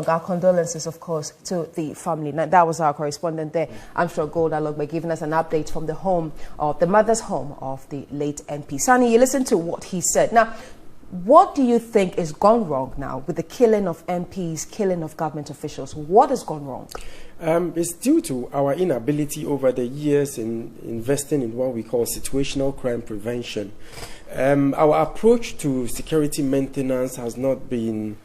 dialogue, our condolences, of course, to the family. Now, that was our correspondent there, I'm sure Gold Dialogue, by giving us an update from the home, of the mother's home of the late MP. Saani, you listen to what he said. Now, what do you think is gone wrong now with the killing of MPs, killing of government officials? What has gone wrong? It's due to our inability over the years in investing in what we call situational crime prevention. Our approach to security maintenance has not been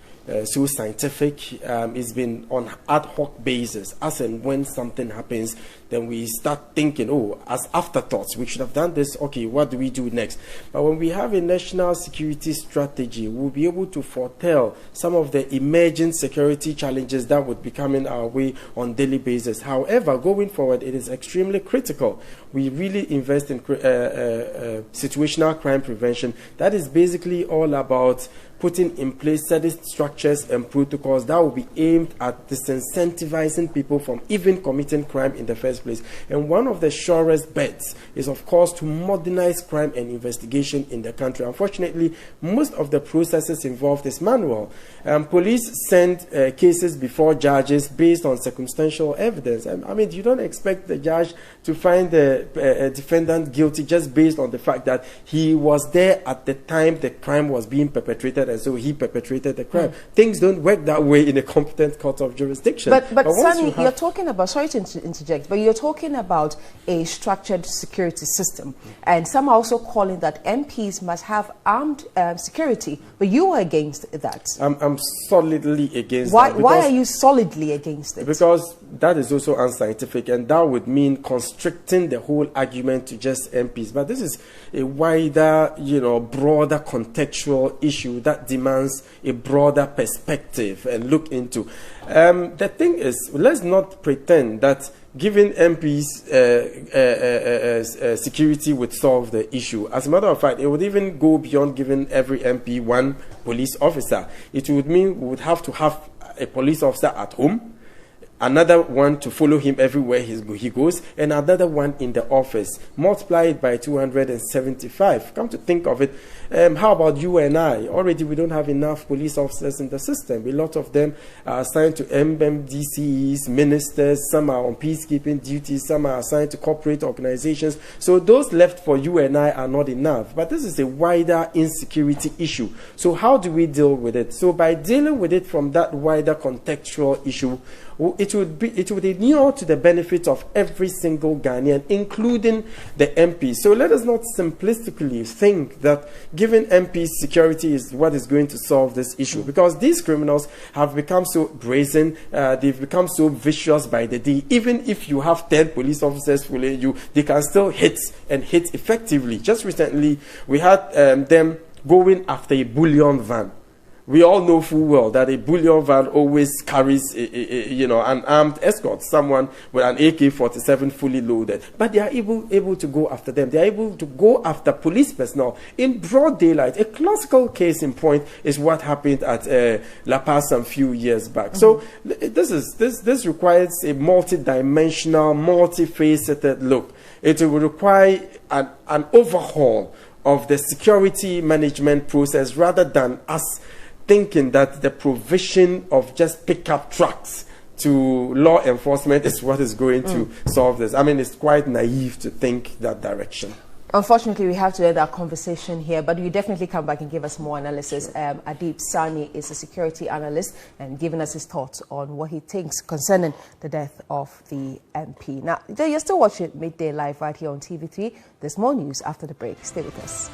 so scientific. It's been on ad hoc basis. As and when something happens, then we start thinking, oh, as afterthoughts, we should have done this. Okay, what do we do next? But when we have a national security strategy, we'll be able to foretell some of the emerging security challenges that would be coming our way on daily basis. However, going forward, it is extremely critical. We really invest in situational crime prevention. That is basically all about putting in place certain structures and protocols that will be aimed at disincentivizing people from even committing crime in the first place. And one of the surest bets is, of course, to modernize crime and investigation in the country. Unfortunately, most of the processes involved is manual. Police send cases before judges based on circumstantial evidence. I mean, you don't expect the judge to find the defendant guilty just based on the fact that he was there at the time the crime was being perpetrated, and so he perpetrated the crime. Things don't work that way in a competent court of jurisdiction. But Saani, you're talking about, sorry to interject, but you're talking about a structured security system. And some are also calling that MPs must have armed security. But you are against that. I'm solidly against that. Why are you solidly against it? Because that is also unscientific, and that would mean constricting the whole argument to just MPs. But this is a wider, broader contextual issue that demands a broader perspective and look into. The thing is, let's not pretend that giving MPs security would solve the issue. As a matter of fact, it would even go beyond giving every MP one police officer. It would mean we would have to have a police officer at home, another one to follow him everywhere he goes, and another one in the office. Multiply it by 275. Come to think of it, how about you and I? Already we don't have enough police officers in the system. A lot of them are assigned to MMDCs, ministers, some are on peacekeeping duties, some are assigned to corporate organizations. So those left for you and I are not enough. But this is a wider insecurity issue. So how do we deal with it? So by dealing with it from that wider contextual issue, it would inure to the benefit of every single Ghanaian, including the MPs. So let us not simplistically think that giving MPs security is what is going to solve this issue, because these criminals have become so brazen, they've become so vicious by the day. Even if you have 10 police officers following you, they can still hit and hit effectively. Just recently, we had them going after a bullion van. We all know full well that a bullion van always carries, an armed escort, someone with an AK-47 fully loaded. But they are able to go after them. They are able to go after police personnel in broad daylight. A classical case in point is what happened at La Paz some few years back. So this requires a multi-dimensional, multifaceted look. It will require an overhaul of the security management process, rather than us thinking that the provision of just pickup trucks to law enforcement is what is going to solve this. I mean, it's quite naive to think that direction. Unfortunately, we have to end our conversation here, but you definitely come back and give us more analysis. Sure. Adib Saani is a security analyst and giving us his thoughts on what he thinks concerning the death of the MP. Now, you're still watching Midday Live right here on TV3. There's more news after the break. Stay with us.